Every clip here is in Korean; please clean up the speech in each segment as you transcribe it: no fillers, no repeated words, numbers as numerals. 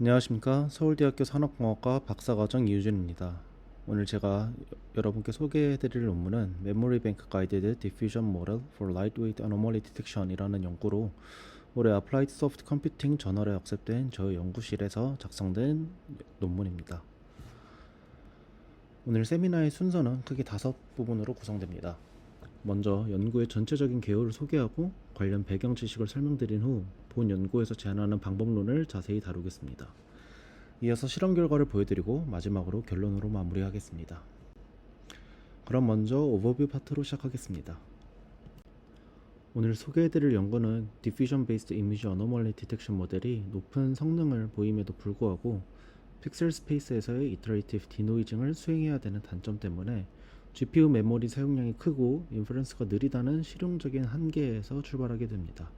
안녕하십니까. 서울대학교 산업공학과 박사과정 이유준입니다. 오늘 제가 여러분께 소개해드릴 논문은 Memory Bank Guided Diffusion Model for Lightweight Anomaly Detection 이라는 연구로 올해 Applied Soft Computing 저널에 억셉된 저희 연구실에서 작성된 논문입니다. 오늘 세미나의 순서는 크게 5부분으로 구성됩니다. 먼저 연구의 전체적인 개요를 소개하고 관련 배경 지식을 설명드린 후 본 연구에서 제안하는 방법론을 자세히 다루겠습니다. 이어서 실험 결과를 보여드리고 마지막으로 결론으로 마무리하겠습니다. 그럼 먼저 오버뷰 파트로 시작하겠습니다. 오늘 소개해드릴 연구는 Diffusion Based Image Anomaly Detection 모델이 높은 성능을 보임에도 불구하고 픽셀 스페이스에서의 이터레이티브 디노이징을 수행해야 되는 단점 때문에 GPU 메모리 사용량이 크고 인퍼런스가 느리다는 실용적인 한계에서 출발하게 됩니다.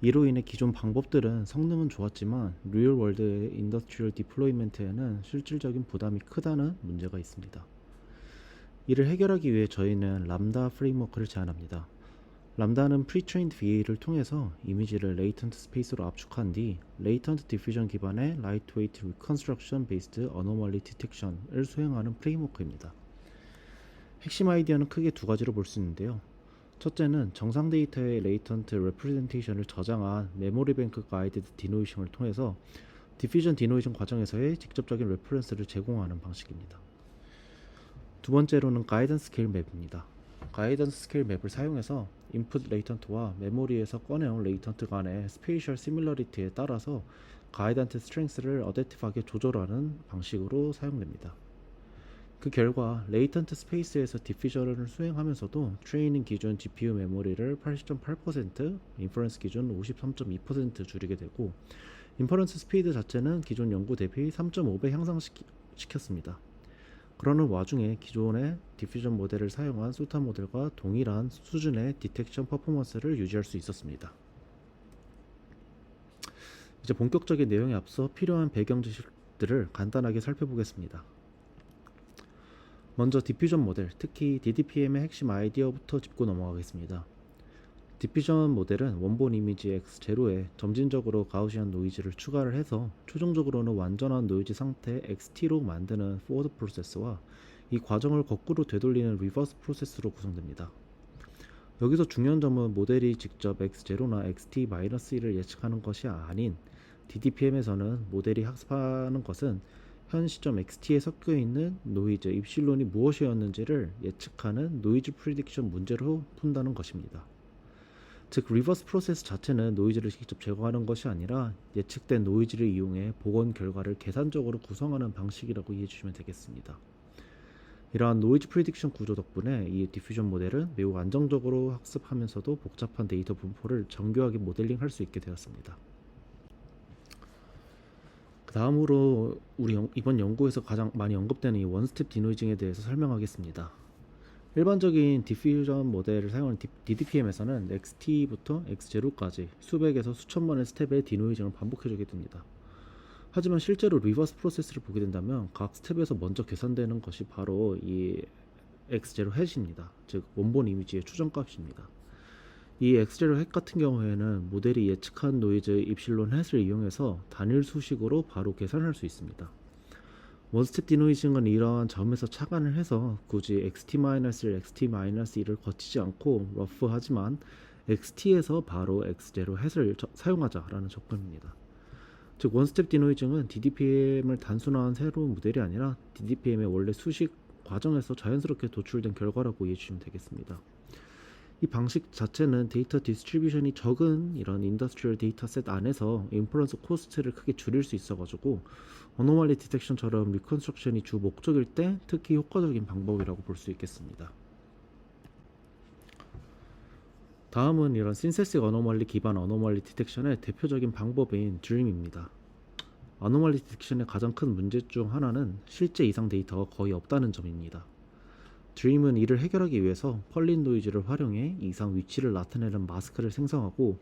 이로 인해 기존 방법들은 성능은 좋았지만 리얼 월드의 인더스트리얼 디플로이먼트에는 실질적인 부담이 크다는 문제가 있습니다. 이를 해결하기 위해 저희는 람다 프레임워크를 제안합니다. 람다는 프리트레인드 VA를 통해서 이미지를 레이턴트 스페이스로 압축한 뒤 레이턴트 디퓨전 기반의 라이트웨이트 리컨스트럭션 베이스드 어노멀리 디텍션을 수행하는 프레임워크입니다. 핵심 아이디어는 크게 두 가지로 볼 수 있는데요. 첫째는 정상 데이터의 레이턴트 레프레젠테이션을 저장한 메모리 뱅크 가이드드 디노이싱을 통해서 디퓨전 디노이징 과정에서의 직접적인 레퍼런스를 제공하는 방식입니다. 두 번째로는 가이던스 스케일 맵입니다. 가이던스 스케일 맵을 사용해서 인풋 레이턴트와 메모리에서 꺼내온 레이턴트 간의 스페이셜 시밀러리티에 따라서 가이던트 스트렝스를 어댑티브하게 조절하는 방식으로 사용됩니다. 그 결과 레이턴트 스페이스에서 디퓨전을 수행하면서도 트레이닝 기준 GPU 메모리를 80.8%, 인퍼런스 기준 53.2% 줄이게 되고 인퍼런스 스피드 자체는 기존 연구 대비 3.5배 향상시켰습니다. 그러는 와중에 기존의 디퓨전 모델을 사용한 소타 모델과 동일한 수준의 디텍션 퍼포먼스를 유지할 수 있었습니다. 이제 본격적인 내용에 앞서 필요한 배경 지식들을 간단하게 살펴보겠습니다. 먼저 디퓨전 모델, 특히 DDPM의 핵심 아이디어부터 짚고 넘어가겠습니다. 디퓨전 모델은 원본 이미지 X0에 점진적으로 가우시안 노이즈를 추가를 해서 최종적으로는 완전한 노이즈 상태 XT로 만드는 포워드 프로세스와 이 과정을 거꾸로 되돌리는 리버스 프로세스로 구성됩니다. 여기서 중요한 점은 모델이 직접 X0나 XT-1을 예측하는 것이 아닌 DDPM에서는 모델이 학습하는 것은 현 시점 XT에 섞여있는 노이즈 입실론이 무엇이었는지를 예측하는 노이즈 프리딕션 문제로 푼다는 것입니다. 즉 리버스 프로세스 자체는 노이즈를 직접 제거하는 것이 아니라 예측된 노이즈를 이용해 복원 결과를 계산적으로 구성하는 방식이라고 이해해 주시면 되겠습니다. 이러한 노이즈 프리딕션 구조 덕분에 이 디퓨전 모델은 매우 안정적으로 학습하면서도 복잡한 데이터 분포를 정교하게 모델링할 수 있게 되었습니다. 다음으로 우리 이번 연구에서 가장 많이 언급되는 이 원스텝 디노이징에 대해서 설명하겠습니다. 일반적인 디퓨전 모델을 사용하는 DDPM에서는 XT부터 X0까지 수백에서 수천만의 스텝의 디노이징을 반복해주게 됩니다. 하지만 실제로 리버스 프로세스를 보게 된다면 각 스텝에서 먼저 계산되는 것이 바로 이 X0 해시입니다. 즉 원본 이미지의 추정값입니다. 이 X0 핵 같은 경우에는 모델이 예측한 노이즈 입실론 햇을 이용해서 단일 수식으로 바로 계산할 수 있습니다. 원스텝 디노이징은 이러한 점에서 착안을 해서 굳이 XT-1, XT-1을 거치지 않고 러프하지만 XT에서 바로 X0 햇을 사용하자라는 접근입니다. 즉 원스텝 디노이징은 DDPM을 단순화한 새로운 모델이 아니라 DDPM의 원래 수식 과정에서 자연스럽게 도출된 결과라고 이해해 주시면 되겠습니다. 이 방식 자체는 데이터 디스트리뷰션이 적은 이런 인더스트리얼 데이터셋 안에서 인퍼런스 코스트를 크게 줄일 수 있어가지고 어노멀리 디텍션처럼 리컨스트럭션이 주 목적일 때 특히 효과적인 방법이라고 볼 수 있겠습니다. 다음은 이런 신세식 어노멀리 기반 어노멀리 디텍션의 대표적인 방법인 DREAM입니다. 어노멀리 디텍션의 가장 큰 문제 중 하나는 실제 이상 데이터가 거의 없다는 점입니다. 드림은 이를 해결하기 위해서 펄린 노이즈를 활용해 이상 위치를 나타내는 마스크를 생성하고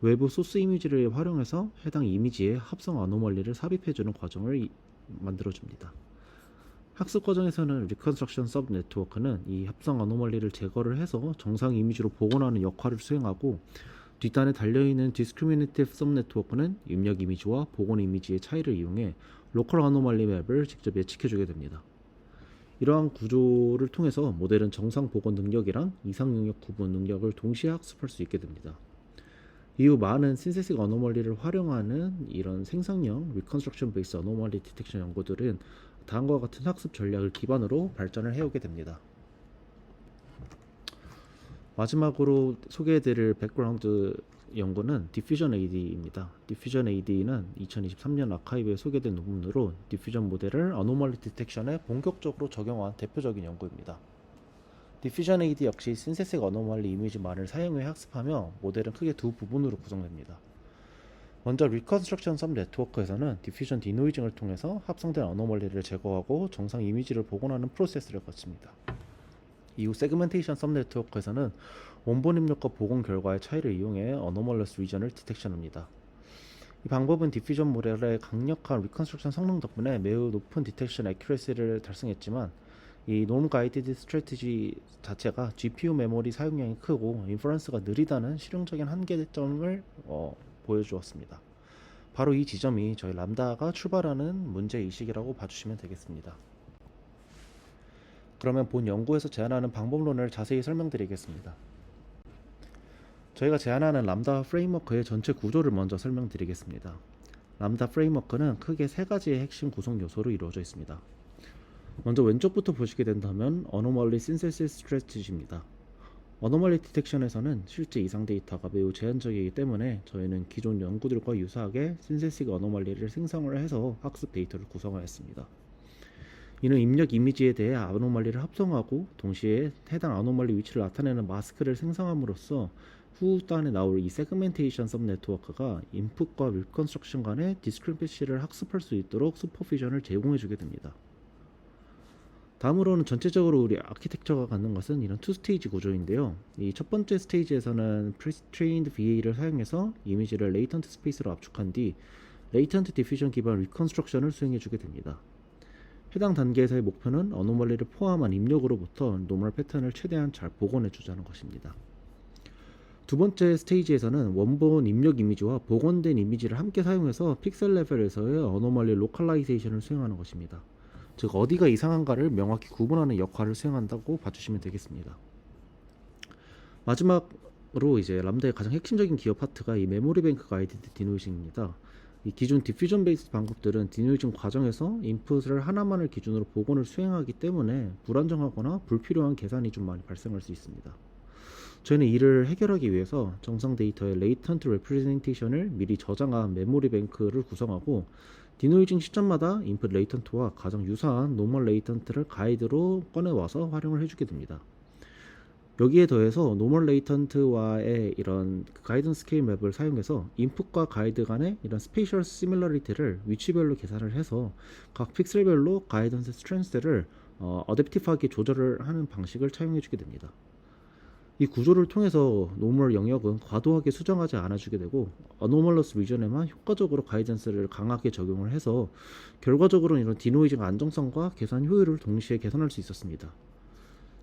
외부 소스 이미지를 활용해서 해당 이미지에 합성 어노멀리를 삽입해주는 과정을 만들어줍니다. 학습 과정에서는 리컨스트럭션 서브 네트워크는 이 합성 어노멀리를 제거를 해서 정상 이미지로 복원하는 역할을 수행하고 뒷단에 달려있는 Discriminative Subnetwork는 입력 이미지와 복원 이미지의 차이를 이용해 로컬 아노말리 맵을 직접 예측해주게 됩니다. 이러한 구조를 통해서 모델은 정상 복원 능력이랑 이상 영역 구분 능력을 동시에 학습할 수 있게 됩니다. 이후 많은 신세식 어노멀리를 활용하는 이런 생성형 Reconstruction Based Anomaly Detection 연구들은 다음과 같은 학습 전략을 기반으로 발전을 해오게 됩니다. 마지막으로 소개해드릴 백그라운드 연구는 Diffusion AD입니다. Diffusion AD는 2023년 아카이브에 소개된 논문으로 디퓨전 모델을 어노멀리 디텍션에 본격적으로 적용한 대표적인 연구입니다. Diffusion AD 역시 신세식 어노멀리 이미지만을 사용해 학습하며 모델은 크게 두 부분으로 구성됩니다. 먼저 Reconstruction Subnetwork에서는 디퓨전 디노이징을 통해서 합성된 어노멀리를 제거하고 정상 이미지를 복원하는 프로세스를 거칩니다. 이후 세그멘테이션 섭네트워크에서는 원본 입력과 복원 결과의 차이를 이용해 어노멀러스 리전을 디텍션합니다. 이 방법은 디퓨전 모델의 강력한 리컨스트럭션 성능 덕분에 매우 높은 디텍션 애큐러시를 달성했지만 이 놈 가이디드 스트래티지 자체가 GPU 메모리 사용량이 크고 인퍼런스가 느리다는 실용적인 한계점을 보여주었습니다. 바로 이 지점이 저희 람다가 출발하는 문제의식이라고 봐주시면 되겠습니다. 그러면 본 연구에서 제안하는 방법론을 자세히 설명드리겠습니다. 저희가 제안하는 람다 프레임워크의 전체 구조를 먼저 설명드리겠습니다. 람다 프레임워크는 크게 세 가지의 핵심 구성 요소로 이루어져 있습니다. 먼저 왼쪽부터 보시게 된다면 어노멀리 신세시스 스트래티지입니다. 어노멀리 디텍션에서는 실제 이상 데이터가 매우 제한적이기 때문에 저희는 기존 연구들과 유사하게 신세식 어노멀리를 생성을 해서 학습 데이터를 구성하였습니다. 이는 입력 이미지에 대해 아노멀리를 합성하고 동시에 해당 아노멀리 위치를 나타내는 마스크를 생성함으로써 후단에 나올 이 세그멘테이션 섭네트워크가 인풋과 리컨스트럭션 간의 디스크리펜시를 학습할 수 있도록 슈퍼비전을 제공해주게 됩니다. 다음으로는 전체적으로 우리 아키텍처가 갖는 것은 이런 투 스테이지 구조인데요. 이 첫 번째 스테이지에서는 프리트레인드 VA를 사용해서 이미지를 레이턴트 스페이스로 압축한 뒤 레이턴트 디퓨전 기반 리컨스트럭션을 수행해주게 됩니다. 해당 단계에서의 목표는 어노멀리를 포함한 입력으로부터 노멀 패턴을 최대한 잘 복원해주자는 것입니다. 두 번째 스테이지에서는 원본 입력 이미지와 복원된 이미지를 함께 사용해서 픽셀 레벨에서의 어노멀리 로컬라이제이션을 수행하는 것입니다. 즉 어디가 이상한가를 명확히 구분하는 역할을 수행한다고 봐주시면 되겠습니다. 마지막으로 이제 람다의 가장 핵심적인 기어 파트가 이 메모리 뱅크 가이디드 디노이징입니다. 이 기존 디퓨전 베이스 방법들은 디노이징 과정에서 인풋을 하나만을 기준으로 복원을 수행하기 때문에 불안정하거나 불필요한 계산이 좀 많이 발생할 수 있습니다. 저희는 이를 해결하기 위해서 정상 데이터의 레이턴트 레프레젠테이션을 미리 저장한 메모리 뱅크를 구성하고 디노이징 시점마다 인풋 레이턴트와 가장 유사한 노멀 레이턴트를 가이드로 꺼내와서 활용을 해주게 됩니다. 여기에 더해서 노멀 레이턴트와의 이런 가이던스 스케일 맵을 사용해서 인풋과 가이드 간의 이런 스페이셜 시밀러리티를 위치별로 계산을 해서 각 픽셀별로 가이던스 스트렝스를 어댑티브하게 조절을 하는 방식을 차용해주게 됩니다. 이 구조를 통해서 노멀 영역은 과도하게 수정하지 않아주게 되고 어노멀러스 리전에만 효과적으로 가이던스를 강하게 적용을 해서 결과적으로 이런 디노이징 안정성과 계산 효율을 동시에 개선할 수 있었습니다.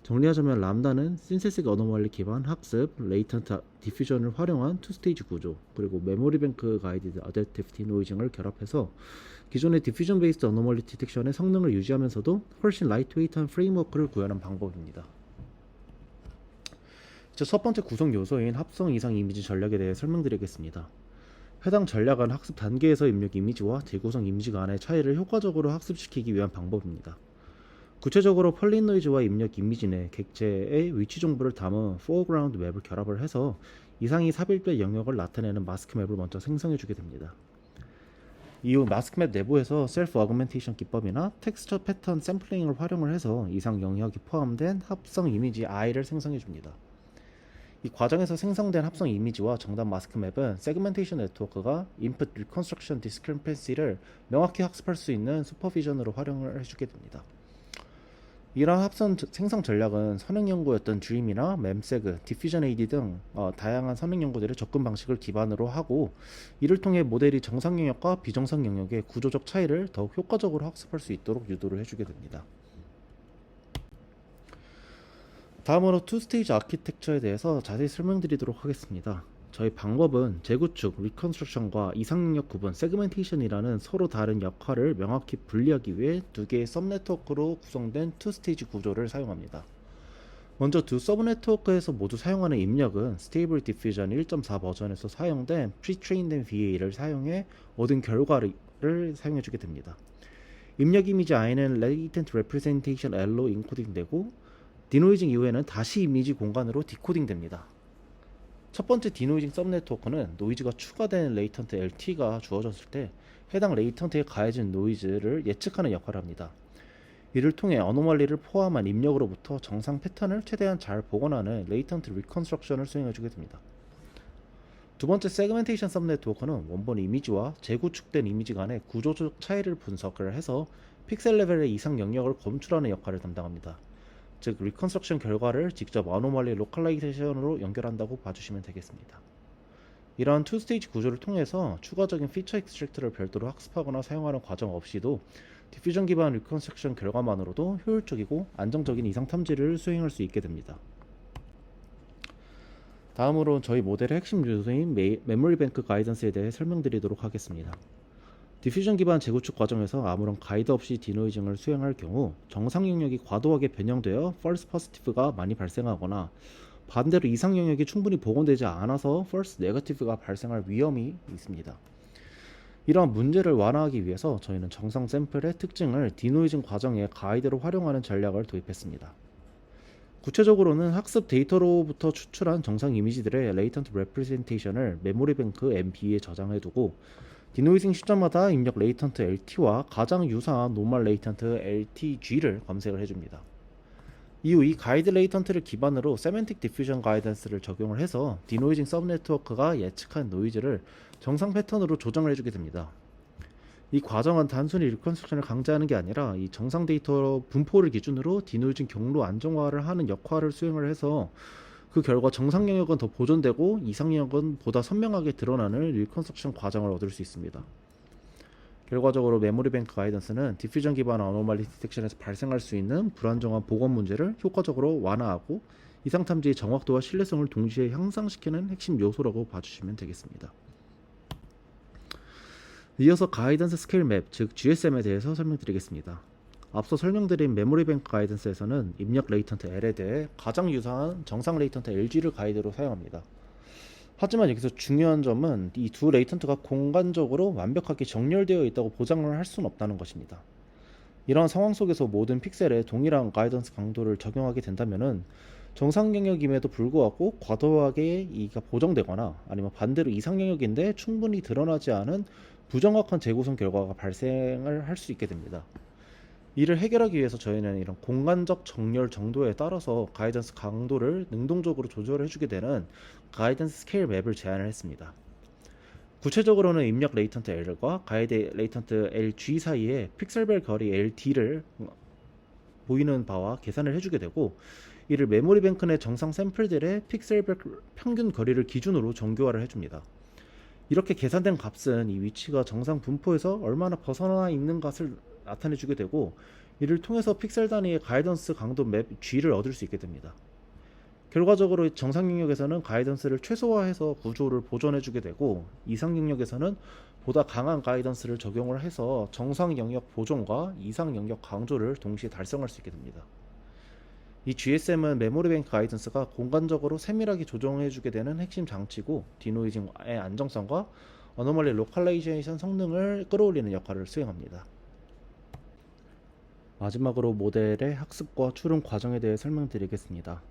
정리하자면 람다는 신세식 어노멀리 기반 학습, 레이턴트 디퓨전을 활용한 투 스테이지 구조, 그리고 메모리 뱅크 가이디드 어댑티브 디노이징을 결합해서 기존의 디퓨전 베이스드 어노멀리 디텍션의 성능을 유지하면서도 훨씬 라이트웨이트한 프레임워크를 구현한 방법입니다. 첫 번째 구성 요소인 합성 이상 이미지 전략에 대해 설명드리겠습니다. 해당 전략은 학습 단계에서 입력 이미지와 재구성 이미지 간의 차이를 효과적으로 학습시키기 위한 방법입니다. 구체적으로 펄린 노이즈와 입력 이미지 내 객체의 위치 정보를 담은 포어그라운드 맵을 결합을 해서 이상이 삽입된 영역을 나타내는 마스크 맵을 먼저 생성해주게 됩니다. 이후 마스크 맵 내부에서 셀프 어그멘테이션 기법이나 텍스처 패턴 샘플링을 활용을 해서 이상 영역이 포함된 합성 이미지 I를 생성해줍니다. 이 과정에서 생성된 합성 이미지와 정답 마스크 맵은 세그멘테이션 네트워크가 인풋 리컨스트럭션 디스크리펜시를 명확히 학습할 수 있는 슈퍼비전으로 활용을 해주게 됩니다. 이러한 합성 생성 전략은 선행 연구였던 DREAM이나 멤세그, 디퓨전 AD 등 다양한 선행 연구들의 접근 방식을 기반으로 하고 이를 통해 모델이 정상 영역과 비정상 영역의 구조적 차이를 더욱 효과적으로 학습할 수 있도록 유도를 해주게 됩니다. 다음으로 투 스테이지 아키텍처에 대해서 자세히 설명드리도록 하겠습니다. 저희 방법은 재구축, 리컨스트럭션과 이상능력 구분, 세그멘테이션이라는 서로 다른 역할을 명확히 분리하기 위해 두 개의 서브네트워크로 구성된 투 스테이지 구조를 사용합니다. 먼저 두 서브네트워크에서 모두 사용하는 입력은 Stable Diffusion 1.4 버전에서 사용된 Pre-trained VA를 사용해 얻은 결과를 사용해주게 됩니다. 입력 이미지 i는 Latent Representation L로 인코딩되고 디노이징 이후에는 다시 이미지 공간으로 디코딩 됩니다. 첫 번째 디노이징 서브네트워크는 노이즈가 추가된 레이턴트 LT가 주어졌을 때 해당 레이턴트에 가해진 노이즈를 예측하는 역할을 합니다. 이를 통해 어노멀리를 포함한 입력으로부터 정상 패턴을 최대한 잘 복원하는 레이턴트 리컨스트럭션을 수행해주게 됩니다. 두 번째 세그멘테이션 서브네트워크는 원본 이미지와 재구축된 이미지 간의 구조적 차이를 분석을 해서 픽셀 레벨의 이상 영역을 검출하는 역할을 담당합니다. 즉 리컨스트럭션 결과를 직접 어노멀리 로컬라이제이션으로 연결한다고 봐주시면 되겠습니다. 이러한 투 스테이지 구조를 통해서 추가적인 피처 익스트랙트를 별도로 학습하거나 사용하는 과정 없이도 디퓨전 기반 리컨스트럭션 결과만으로도 효율적이고 안정적인 이상 탐지를 수행할 수 있게 됩니다. 다음으로 저희 모델의 핵심 요소인 메모리 뱅크 가이던스에 대해 설명드리도록 하겠습니다. 디퓨전 기반 재구축 과정에서 아무런 가이드 없이 디노이징을 수행할 경우 정상 영역이 과도하게 변형되어 false positive가 많이 발생하거나 반대로 이상 영역이 충분히 복원되지 않아서 false negative가 발생할 위험이 있습니다. 이러한 문제를 완화하기 위해서 저희는 정상 샘플의 특징을 디노이징 과정의 가이드로 활용하는 전략을 도입했습니다. 구체적으로는 학습 데이터로부터 추출한 정상 이미지들의 레이턴트 레프레젠테이션을 메모리 뱅크 MB에 저장해두고 디노이징 시점마다 입력 레이턴트 LT와 가장 유사한 노멀 레이턴트 LTG를 검색을 해줍니다. 이후 이 가이드 레이턴트를 기반으로 세멘틱 디퓨전 가이던스를 적용을 해서 디노이징 서브네트워크가 예측한 노이즈를 정상 패턴으로 조정을 해주게 됩니다. 이 과정은 단순히 리컨스트럭션을 강제하는 게 아니라 이 정상 데이터 분포를 기준으로 디노이징 경로 안정화를 하는 역할을 수행을 해서 그 결과 정상 영역은 더 보존되고 이상 영역은 보다 선명하게 드러나는 리컨스트럭션 과정을 얻을 수 있습니다. 결과적으로 메모리 뱅크 가이던스는 디퓨전 기반 어노멀리 디텍션에서 발생할 수 있는 불안정한 복원 문제를 효과적으로 완화하고 이상 탐지의 정확도와 신뢰성을 동시에 향상시키는 핵심 요소라고 봐주시면 되겠습니다. 이어서 가이던스 스케일 맵, 즉 GSM에 대해서 설명드리겠습니다. 앞서 설명드린 메모리 뱅크 가이던스에서는 입력 레이턴트 L에 대해 가장 유사한 정상 레이턴트 LG를 가이드로 사용합니다. 하지만 여기서 중요한 점은 이 두 레이턴트가 공간적으로 완벽하게 정렬되어 있다고 보장을 할 수는 없다는 것입니다. 이러한 상황 속에서 모든 픽셀에 동일한 가이던스 강도를 적용하게 된다면 정상 영역임에도 불구하고 과도하게 이가 보정되거나 아니면 반대로 이상 영역인데 충분히 드러나지 않은 부정확한 재구성 결과가 발생을 할 수 있게 됩니다. 이를 해결하기 위해서 저희는 이런 공간적 정렬 정도에 따라서 가이던스 강도를 능동적으로 조절해 주게 되는 가이던스 스케일 맵을 제안을 했습니다. 구체적으로는 입력 레이턴트 L과 가이드 레이턴트 LG 사이에 픽셀별 거리 LD를 보이는 바와 계산을 해주게 되고 이를 메모리 뱅크 내 정상 샘플들의 픽셀별 평균 거리를 기준으로 정교화를 해줍니다. 이렇게 계산된 값은 이 위치가 정상 분포에서 얼마나 벗어나 있는 것을 나타내주게 되고 이를 통해서 픽셀 단위의 가이던스 강도 맵 G를 얻을 수 있게 됩니다. 결과적으로 정상 영역에서는 가이던스를 최소화해서 구조를 보존해주게 되고 이상 영역에서는 보다 강한 가이던스를 적용을 해서 정상 영역 보존과 이상 영역 강조를 동시에 달성할 수 있게 됩니다. 이 GSM은 메모리 뱅크 가이던스가 공간적으로 세밀하게 조정해주게 되는 핵심 장치고 디노이징의 안정성과 어노멀리 로컬라이제이션 성능을 끌어올리는 역할을 수행합니다. 마지막으로 모델의 학습과 추론 과정에 대해 설명드리겠습니다.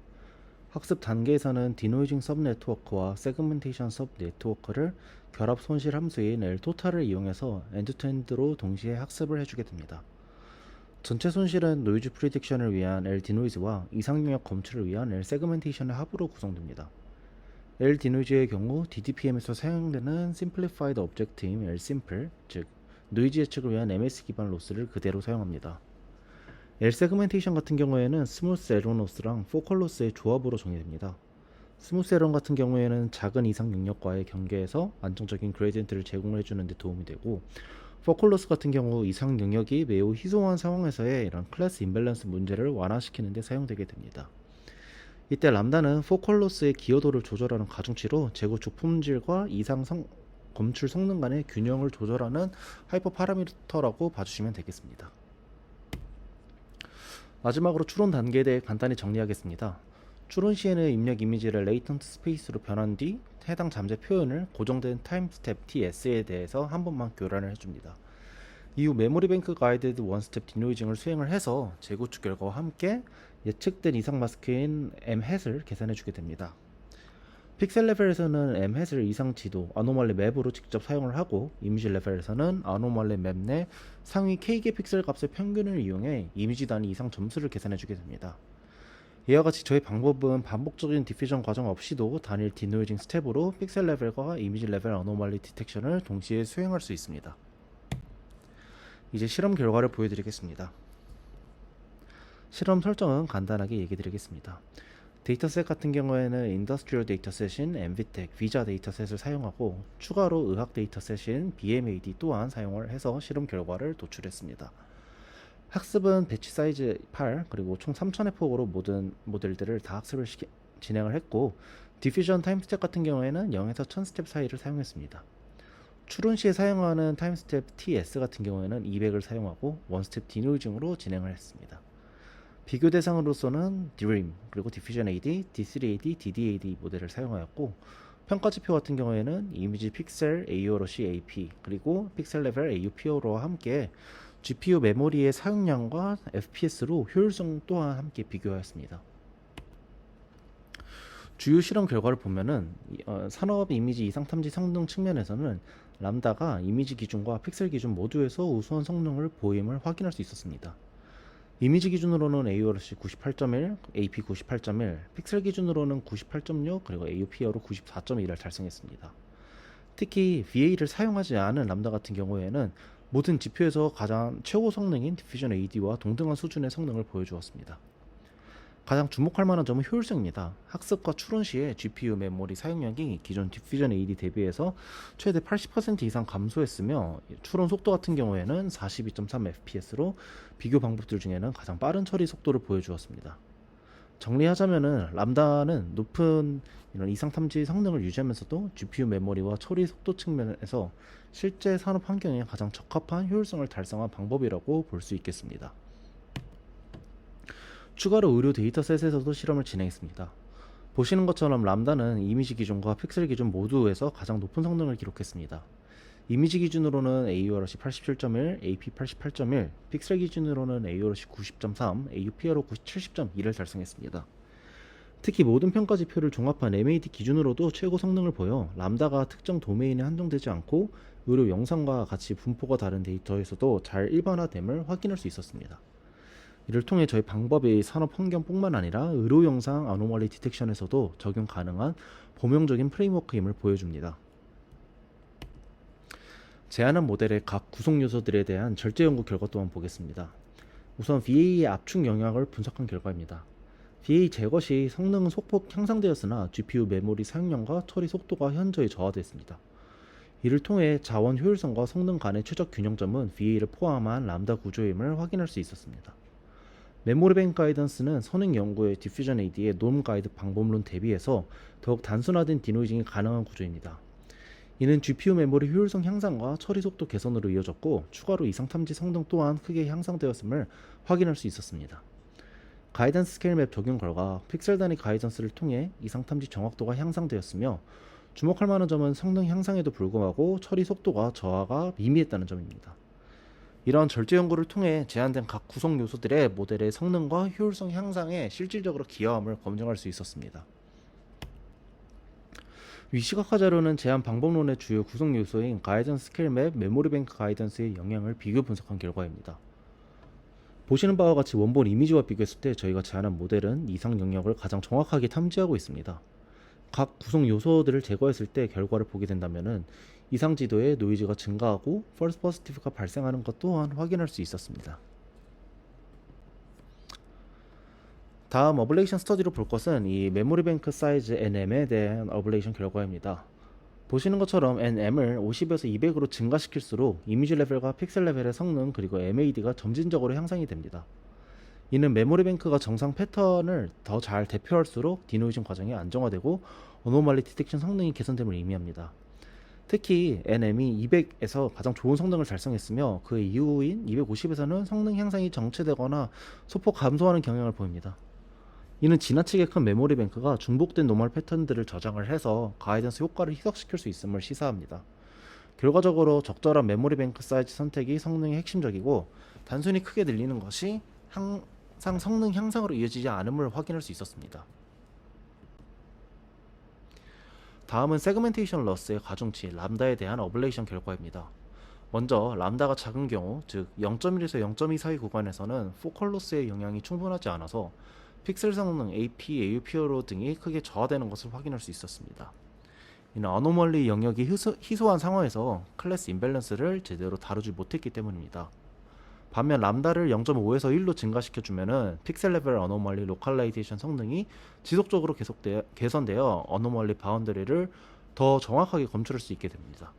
학습 단계에서는 디노이징 서브 네트워크와 세그멘테이션 서브 네트워크를 결합 손실 함수인 L토탈을 이용해서 엔드투엔드로 동시에 학습을 해주게 됩니다. 전체 손실은 노이즈 프리딕션을 위한 L디노이즈와 이상 영역 검출을 위한 L세그멘테이션의 합으로 구성됩니다. L디노이즈의 경우 DDPM에서 사용되는 Simplified Object인 Lsimple, 즉 노이즈 예측을 위한 MS 기반 로스를 그대로 사용합니다. L세그멘테이션 같은 경우에는 스무스 에러 로스랑 포컬 로스의 조합으로 정의됩니다. 스무스 에러 같은 경우에는 작은 이상 영역과의 경계에서 안정적인 그레디언트를 제공해주는 데 도움이 되고 포컬 로스 같은 경우 이상 영역이 매우 희소한 상황에서의 이런 클래스 임밸런스 문제를 완화시키는 데 사용되게 됩니다. 이때 람다는 포컬로스의 기여도를 조절하는 가중치로 재구축 품질과 검출 성능 간의 균형을 조절하는 하이퍼 파라미터라고 봐주시면 되겠습니다. 마지막으로 추론 단계에 대해 간단히 정리하겠습니다. 추론 시에는 입력 이미지를 레이턴트 스페이스로 변한 뒤 해당 잠재 표현을 고정된 타임 스텝 TS에 대해서 한 번만 교란을 해줍니다. 이후 메모리 뱅크 가이드드 원 스텝 디노이징을 수행을 해서 재구축 결과와 함께 예측된 이상 마스크인 mhat을 계산해주게 됩니다. 픽셀 레벨에서는 mhat을 이상 지도 아노말리 맵으로 직접 사용을 하고, 이미지 레벨에서는 아노말리 맵 내 상위 k개 픽셀 값의 평균을 이용해 이미지 단위 이상 점수를 계산해주게 됩니다. 이와 같이 저희 방법은 반복적인 디퓨전 과정 없이도 단일 디노이징 스텝으로 픽셀 레벨과 이미지 레벨 아노말리 디텍션을 동시에 수행할 수 있습니다. 이제 실험 결과를 보여드리겠습니다. 실험 설정은 간단하게 얘기드리겠습니다. 데이터셋 같은 경우에는 인더스트리얼 데이터셋인 엔비텍, 비자 데이터셋을 사용하고, 추가로 의학 데이터셋인 BMAD 또한 사용을 해서 실험 결과를 도출했습니다. 학습은 배치 사이즈 8, 그리고 총 3000의 폭으로 모든 모델들을 다 학습을 진행을 했고, 디퓨전 타임 스텝 같은 경우에는 0에서 1000 스텝 사이를 사용했습니다. 추론 시에 사용하는 타임 스텝 TS 같은 경우에는 200을 사용하고 원 스텝 디노이징으로 진행을 했습니다. 비교 대상으로서는 DREAM, 그리고 디퓨전 AD, D3AD, DDAD 모델을 사용하였고, 평가지표 같은 경우에는 이미지 픽셀 AURC AP, 그리고 픽셀 레벨 AUPO와 함께 GPU 메모리의 사용량과 FPS로 효율성 또한 함께 비교하였습니다. 주요 실험 결과를 보면은 산업 이미지 이상 탐지 성능 측면에서는 람다가 이미지 기준과 픽셀 기준 모두에서 우수한 성능을 보임을 확인할 수 있었습니다. 이미지 기준으로는 AURC 98.1, AP 98.1, 픽셀 기준으로는 98.6, 그리고 AUPR로 94.1을 달성했습니다. 특히 VA를 사용하지 않은 람다 같은 경우에는 모든 GPU에서 가장 최고 성능인 디퓨전 AD와 동등한 수준의 성능을 보여주었습니다. 가장 주목할 만한 점은 효율성입니다. 학습과 추론 시에 GPU 메모리 사용량이 기존 디퓨전 AD 대비해서 최대 80% 이상 감소했으며, 추론 속도 같은 경우에는 42.3 fps로 비교 방법들 중에는 가장 빠른 처리 속도를 보여주었습니다. 정리하자면은 람다는 높은 이런 이상 탐지 성능을 유지하면서도 GPU 메모리와 처리 속도 측면에서 실제 산업 환경에 가장 적합한 효율성을 달성한 방법이라고 볼 수 있겠습니다. 추가로 의료 데이터셋에서도 실험을 진행했습니다. 보시는 것처럼 람다는 이미지 기준과 픽셀 기준 모두에서 가장 높은 성능을 기록했습니다. 이미지 기준으로는 AURC 87.1, AP 88.1, 픽셀 기준으로는 AURC 90.3, AUPRO 70.2를 달성했습니다. 특히 모든 평가 지표를 종합한 MAD 기준으로도 최고 성능을 보여 람다가 특정 도메인에 한정되지 않고 의료 영상과 같이 분포가 다른 데이터에서도 잘 일반화됨을 확인할 수 있었습니다. 이를 통해 저희 방법이 산업 환경뿐만 아니라 의료 영상 아노멀리 디텍션에서도 적용 가능한 범용적인 프레임워크임을 보여줍니다. 제안한 모델의 각 구성 요소들에 대한 절제 연구 결과 또한 보겠습니다. 우선 VA의 압축 영향을 분석한 결과입니다. VA 제거 시 성능은 소폭 향상되었으나 GPU 메모리 사용량과 처리 속도가 현저히 저하됐습니다. 이를 통해 자원 효율성과 성능 간의 최적 균형점은 VA를 포함한 람다 구조임을 확인할 수 있었습니다. 메모리 뱅크 가이던스는 선행 연구의 디퓨전 AD의 놈 가이드 방법론 대비해서 더욱 단순화된 디노이징이 가능한 구조입니다. 이는 GPU 메모리 효율성 향상과 처리 속도 개선으로 이어졌고, 추가로 이상 탐지 성능 또한 크게 향상되었음을 확인할 수 있었습니다. 가이던스 스케일 맵 적용 결과 픽셀 단위 가이던스를 통해 이상 탐지 정확도가 향상되었으며, 주목할 만한 점은 성능 향상에도 불구하고 처리 속도가 저하가 미미했다는 점입니다. 이러한 절제 연구를 통해 제한된 각 구성 요소들의 모델의 성능과 효율성 향상에 실질적으로 기여함을 검증할 수 있었습니다. 위 시각화 자료는 제한 방법론의 주요 구성 요소인 가이던스 스케일 맵, 메모리 뱅크 가이던스의 영향을 비교 분석한 결과입니다. 보시는 바와 같이 원본 이미지와 비교했을 때 저희가 제안한 모델은 이상 영역을 가장 정확하게 탐지하고 있습니다. 각 구성 요소들을 제거했을 때 결과를 보게 된다면은 이상 지도에 노이즈가 증가하고 펄스 포지티브가 발생하는 것 또한 확인할 수 있었습니다. 다음 어블레이션 스터디로 볼 것은 이 메모리 뱅크 사이즈 NM에 대한 어블레이션 결과입니다. 보시는 것처럼 NM을 50에서 200으로 증가시킬수록 이미지 레벨과 픽셀 레벨의 성능 그리고 MAD가 점진적으로 향상이 됩니다. 이는 메모리 뱅크가 정상 패턴을 더 잘 대표할수록 디노이징 과정이 안정화되고 어노멀리 디텍션 성능이 개선됨을 의미합니다. 특히 NM이 200에서 가장 좋은 성능을 달성했으며 그 이후인 250에서는 성능 향상이 정체되거나 소폭 감소하는 경향을 보입니다. 이는 지나치게 큰 메모리 뱅크가 중복된 노멀 패턴들을 저장을 해서 가이던스 효과를 희석시킬 수 있음을 시사합니다. 결과적으로 적절한 메모리 뱅크 사이즈 선택이 성능의 핵심적이고 단순히 크게 늘리는 것이 항상 성능 향상으로 이어지지 않음을 확인할 수 있었습니다. 다음은 세그멘테이션 러스의 가중치 람다에 대한 어블레이션 결과입니다. 먼저 람다가 작은 경우, 즉 0.1에서 0.2 사이 구간에서는 포컬 로스의 영향이 충분하지 않아서 픽셀 성능 AP, AUP로 등이 크게 저하되는 것을 확인할 수 있었습니다. 이는 어노멀리 영역이 희소한 상황에서 클래스 임밸런스를 제대로 다루지 못했기 때문입니다. 반면 람다를 0.5에서 1로 증가시켜주면은 픽셀 레벨 어노멀리 로컬라이제이션 성능이 지속적으로 개선되어 어노멀리 바운더리를 더 정확하게 검출할 수 있게 됩니다.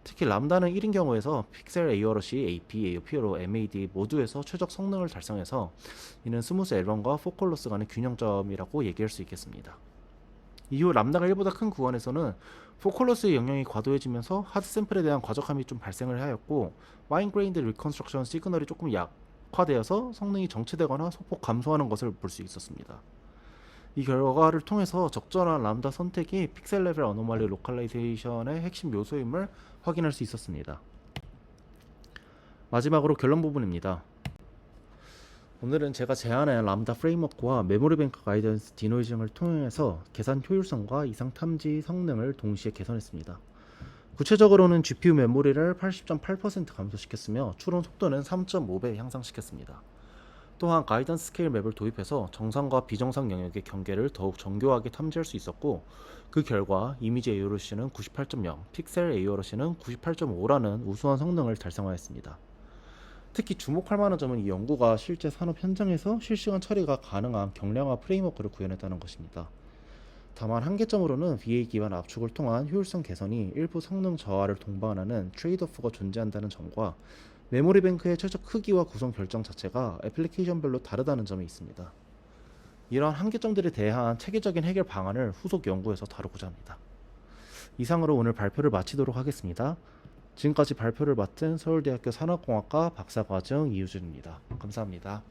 특히 람다는 1인 경우에서 픽셀 AORC, AP, AOP로 MAD 모두에서 최적 성능을 달성해서 이는 스무스 L1과 포컬로스 간의 균형점이라고 얘기할 수 있겠습니다. 이후 람다가 1보다 큰 구간에서는 포컬러스의 영향이 과도해지면서 하드 샘플에 대한 과적함이 좀 발생을 하였고 파인 그레인드 리컨스트럭션 시그널이 조금 약화되어서 성능이 정체되거나 소폭 감소하는 것을 볼 수 있었습니다. 이 결과를 통해서 적절한 람다 선택이 픽셀 레벨 어노멀리 로컬라이제이션의 핵심 요소임을 확인할 수 있었습니다. 마지막으로 결론 부분입니다. 오늘은 제가 제안한 람다 프레임워크와 메모리 뱅크 가이던스 디노이징을 통해서 계산 효율성과 이상 탐지 성능을 동시에 개선했습니다. 구체적으로는 GPU 메모리를 80.8% 감소시켰으며 추론 속도는 3.5배 향상시켰습니다. 또한 가이던스 스케일 맵을 도입해서 정상과 비정상 영역의 경계를 더욱 정교하게 탐지할 수 있었고 그 결과 이미지 AORC는 98.0, 픽셀 AORC는 98.5라는 우수한 성능을 달성하였습니다. 특히 주목할 만한 점은 이 연구가 실제 산업 현장에서 실시간 처리가 가능한 경량화 프레임워크를 구현했다는 것입니다. 다만 한계점으로는 VA 기반 압축을 통한 효율성 개선이 일부 성능 저하를 동반하는 트레이드오프가 존재한다는 점과 메모리 뱅크의 최적 크기와 구성 결정 자체가 애플리케이션별로 다르다는 점이 있습니다. 이러한 한계점들에 대한 체계적인 해결 방안을 후속 연구에서 다루고자 합니다. 이상으로 오늘 발표를 마치도록 하겠습니다. 지금까지 발표를 맡은 서울대학교 산업공학과 박사과정 이우준입니다. 감사합니다.